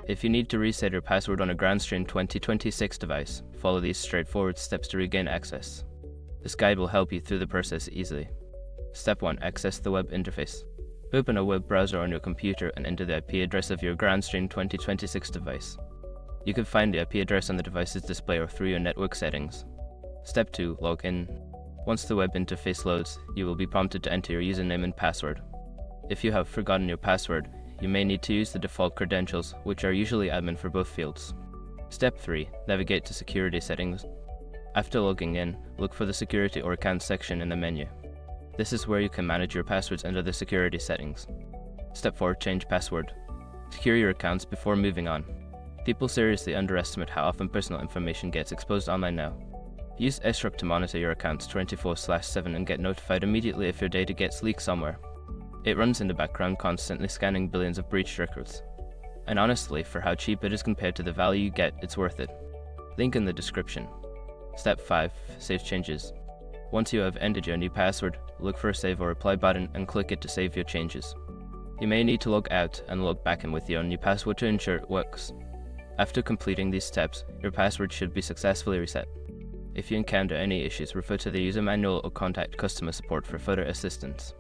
If you need to reset your password on a Grandstream 2026 device, follow these straightforward steps to regain access. This guide will help you through the process easily. Step 1. Access the web interface. Open a web browser on your computer and enter the IP address of your Grandstream 2026 device. You can find the IP address on the device's display or through your network settings. Step 2. Log in. Once the web interface loads, you will be prompted to enter your username and password. If you have forgotten your password, you may need to use the default credentials, which are usually admin for both fields. Step 3. Navigate to security settings. After logging in, look for the security or accounts section in the menu. This is where you can manage your passwords under the security settings. Step 4. Change password. Secure your accounts before moving on. People seriously underestimate how often personal information gets exposed online now. Use SRUC to monitor your accounts 24/7 and get notified immediately if your data gets leaked somewhere. It runs in the background, constantly scanning billions of breached records. And honestly, for how cheap it is compared to the value you get, it's worth it. Link in the description. Step 5. Save changes. Once you have entered your new password, look for a save or reply button and click it to save your changes. You may need to log out and log back in with your new password to ensure it works. After completing these steps, your password should be successfully reset. If you encounter any issues, refer to the user manual or contact customer support for further assistance.